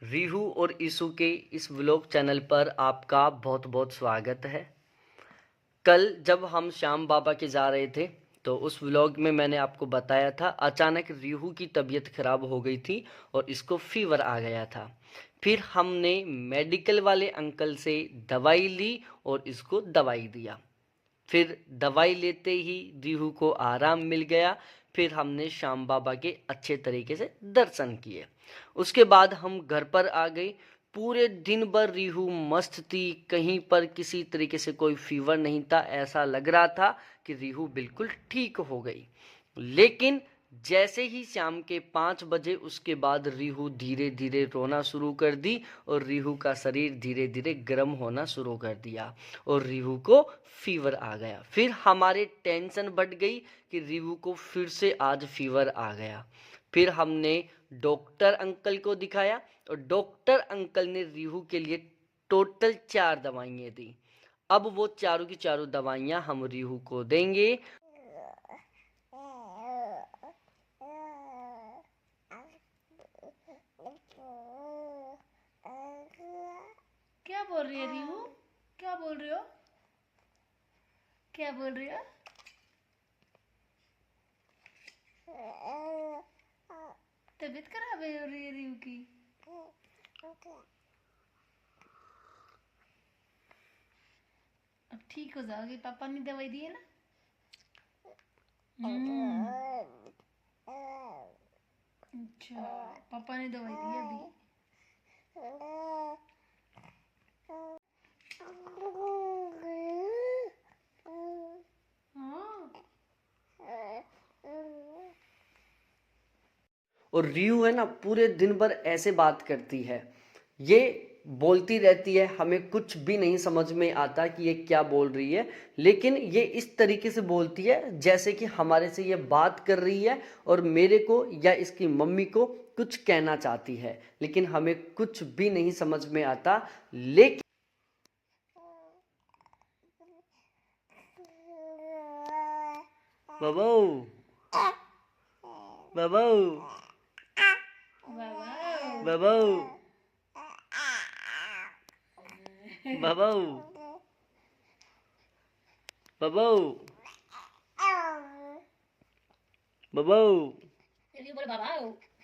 रीहू और ईशु के इस व्लॉग चैनल पर आपका बहुत बहुत स्वागत है। कल जब हम श्याम बाबा के जा रहे थे तो उस व्लॉग में मैंने आपको बताया था अचानक रीहू की तबीयत खराब हो गई थी और इसको फीवर आ गया था। फिर हमने मेडिकल वाले अंकल से दवाई ली और इसको दवाई दिया। फिर दवाई लेते ही रीहू को आराम मिल गया। फिर हमने श्याम बाबा के अच्छे तरीके से दर्शन किए। उसके बाद हम घर पर आ गए। पूरे दिन भर रीहू मस्त थी, कहीं पर किसी तरीके से कोई फीवर नहीं था। ऐसा लग रहा था कि रीहू बिल्कुल ठीक हो गई। लेकिन जैसे ही शाम के 5 बजे उसके बाद रीहू धीरे धीरे रोना शुरू कर दी और रीहू का शरीर धीरे धीरे गर्म होना शुरू कर दिया और रीहू को फीवर आ गया। फिर हमारे टेंशन बढ़ गई कि रीहू को फिर से आज फीवर आ गया। फिर हमने डॉक्टर अंकल को दिखाया और डॉक्टर अंकल ने रीहू के लिए टोटल 4 दवाइयाँ दी। अब वो चारों की चारों दवाइयाँ हम रीहू को देंगे। क्या बोल रही है रीहू? क्या बोल रही हो? क्या बोल रही हो? तबीयत खराब है हो रही है रीहू की। अब ठीक हो जाओगी, पापा ने दवाई दी है ना। अच्छा, पापा ने दवाई दी है अभी। और रीहू है ना पूरे दिन भर ऐसे बात करती है, ये बोलती रहती है, हमें कुछ भी नहीं समझ में आता कि ये क्या बोल रही है। लेकिन ये इस तरीके से बोलती है जैसे कि हमारे से ये बात कर रही है और मेरे को या इसकी मम्मी को कुछ कहना चाहती है, लेकिन हमें कुछ भी नहीं समझ में आता। लेकिन बाबू बाबू बाबू बाबू बाबू बाबू।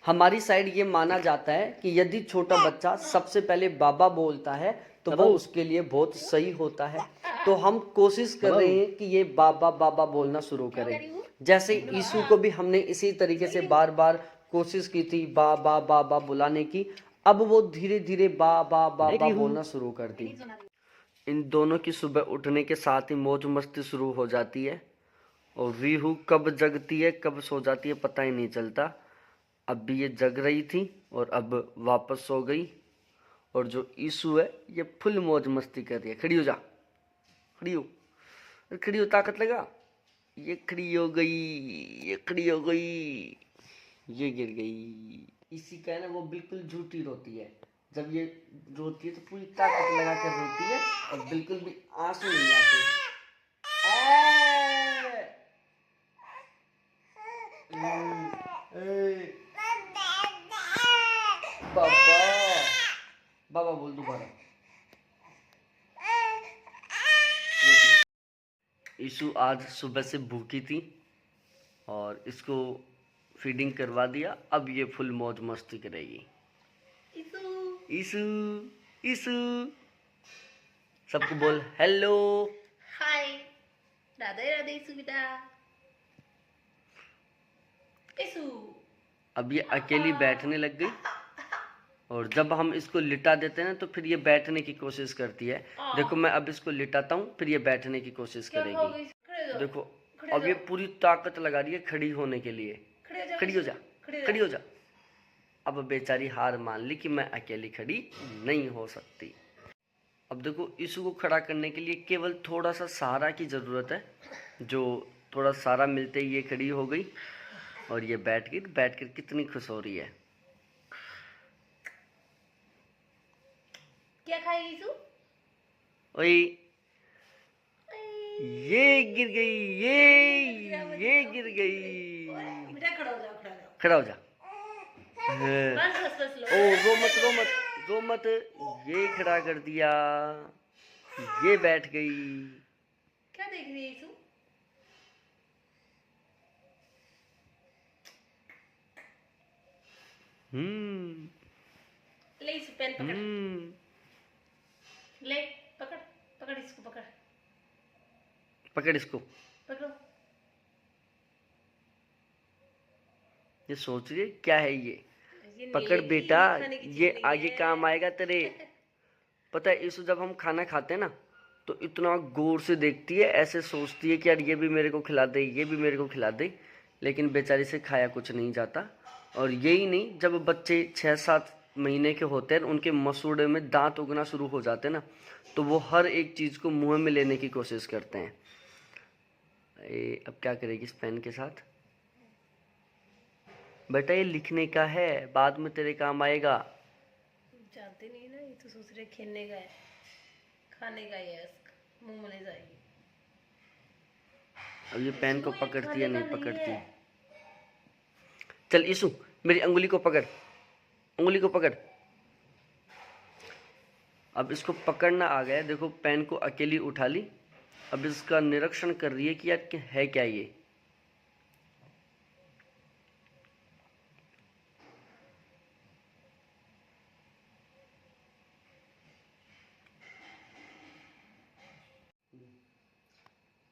हमारी साइड ये माना जाता है कि यदि छोटा बच्चा सबसे पहले बाबा बोलता है तो वो उसके लिए बहुत सही होता है। तो हम कोशिश कर रहे हैं कि ये बाबा बाबा बोलना शुरू करें। जैसे यीशु को भी हमने इसी तरीके से बार बार कोशिश की थी बा बा बा बा बुलाने की। अब वो धीरे धीरे बा बा बा बा बोलना शुरू कर दी। इन दोनों की सुबह उठने के साथ ही मौज मस्ती शुरू हो जाती है और रीहू कब जगती है कब सो जाती है पता ही नहीं चलता। अब भी ये जग रही थी और अब वापस सो गई। और जो ईशु है ये फुल मौज मस्ती कर रही है। खड़ी हो जा, खड़ी हो, खड़ी हो, ताकत लगा। ये खड़ी हो गई, ये खड़ी हो गई, ये गिर गई। इसी का है ना वो बिल्कुल झूठी रोती है। जब ये रोती है तो पूरी ताकत लगा कर रोती है और बिल्कुल भी आंसू नहीं आते। पापा बाबा बोल दोबारा। ईशु आज सुबह से भूखी थी और इसको फीडिंग करवा दिया। अब ये फुल मौज मस्ती करेगी। ईशु ईशु सबको बोल हेलो हाय, राधे राधे ईशु बेटा। ईशु अब ये अकेली बैठने लग गई और जब हम इसको लिटा देते हैं तो फिर ये बैठने की कोशिश करती है। देखो मैं अब इसको लिटाता हूँ फिर ये बैठने की कोशिश करेगी। देखो अब ये पूरी ताकत लगा रही है खड़ी होने के लिए। खड़ी हो जा, खड़ी हो जा। अब बेचारी हार मान ली कि मैं अकेली खड़ी नहीं हो सकती। अब देखो ईशु को खड़ा करने के लिए केवल थोड़ा सा सहारा की ज़रूरत है। जो थोड़ा सहारा मिलते ही ये खड़ी हो गई और ये बैठ कर कितनी खुश हो रही है। क्या खाएगी ईशु? ओए ये गिर गई, ये गिर गई। बेटा खड़ा हो जाओ, खड़ा हो जाओ। खड़ा हो जा। बस बस बस लो। ओ रो मत रो मत रो मत। ये खड़ा कर दिया, ये बैठ गई। क्या देख रही है यीशु? हम्म ले यीशु पेन पकड़। हम्म ले पकड़, पकड़ इसको पकड़, पकड़ इसको। पकड़ो। ये सोच रही है क्या है ये। ये नहीं पकड़ लेगी, बेटा, ये खाने की चीज ये नहीं आगे है। काम आएगा तेरे। पता है इसको जब हम खाना खाते हैं ना तो इतना गौर से देखती है, ऐसे सोचती है कि यार ये भी मेरे को खिला दे, ये भी मेरे को खिला दे, लेकिन बेचारी से खाया कुछ नहीं जाता। और यही नहीं, जब बच्चे 6-7 महीने के होते हैं उनके मसूड़े में दांत उगना शुरू हो जाते हैं ना, तो वो हर एक चीज़ को मुंह में लेने की कोशिश करते हैं। अब क्या करेगी इस पेन के साथ? बेटा ये लिखने का है, बाद में तेरे काम आएगा। जानते नहीं ना, ये तो सोच रहे खेलने का है, खाने का ही है, मुंह में ले जाएगी। अब ये पेन को इसको ये पकड़ती है खाने नहीं का नहीं पकड़ती। है। चल ईशु, मेरी अंगुली को पकड़, अंगुली को पकड़। अब इसको पकड़ना आ गया, देखो पेन को अकेली उठा ली। अब इसका निरीक्षण कर रही है कि यार है क्या ये।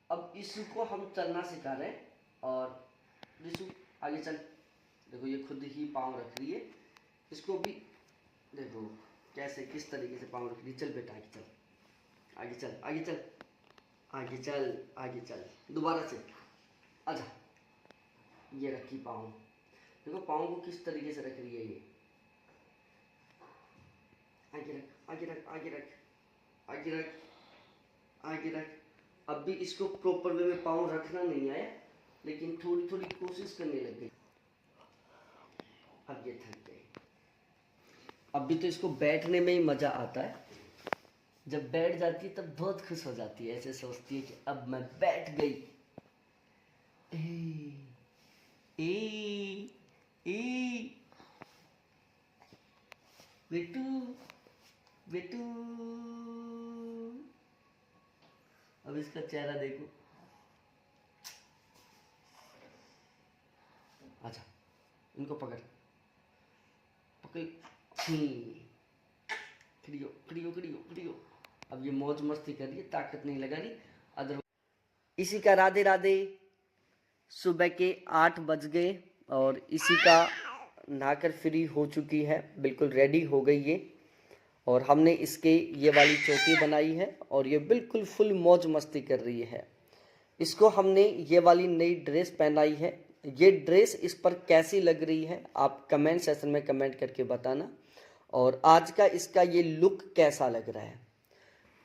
अब इसको हम चलना सिखा रहे हैं। और ऋषु आगे चल। देखो ये खुद ही पाँव रख रही है। इसको भी देखो कैसे किस तरीके से पाँव रख रही है। चल बेटा आगे चल, आगे चल, आगे चल, आगे चल, आगे चल, दोबारा से आजा। ये रखी पाँव, देखो पाँव को किस तरीके से रख रही है ये। आगे रख, आगे रख, आगे रख, आगे रख, आगे रख। अब भी इसको प्रॉपर वे में पाँव रखना नहीं आया, लेकिन थोड़ी थोड़ी कोशिश करने लग गई। अब ये थक गई। अब भी तो इसको बैठने में ही मजा आता है। जब बैठ जाती है तब बहुत खुश हो जाती है, ऐसे सोचती है कि अब मैं बैठ गई। ए, ए, ए, बेटू, बेटू। अब इसका चेहरा देखो। अच्छा इनको पकड़, पकड़। खड़ी हो, खड़ी हो, खड़ी हो, खड़ी हो। अब ये मौज मस्ती कर रही है, ताकत नहीं लगा रही। अदर इसी का राधे राधे। सुबह के 8 बज गए और इसी का नहाकर फ्री हो चुकी है, बिल्कुल रेडी हो गई ये। और हमने इसके ये वाली चोटी बनाई है और ये बिल्कुल फुल मौज मस्ती कर रही है। इसको हमने ये वाली नई ड्रेस पहनाई है। ये ड्रेस इस पर कैसी लग रही है आप कमेंट सेक्शन में कमेंट करके बताना। और आज का इसका ये लुक कैसा लग रहा है।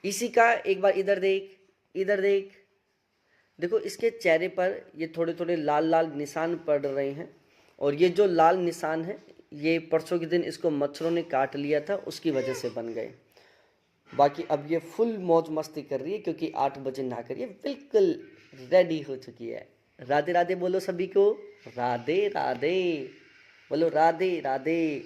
इसी का एक बार इधर देख, इधर देख। देखो इसके चेहरे पर ये थोड़े थोड़े लाल लाल निशान पड़ रहे हैं। और ये जो लाल निशान है ये परसों के दिन इसको मच्छरों ने काट लिया था, उसकी वजह से बन गए। बाकी अब ये फुल मौज मस्ती कर रही है क्योंकि 8 बजे नहाकर ये बिल्कुल रेडी हो चुकी है। राधे राधे बोलो सभी को, राधे राधे बोलो, राधे राधे।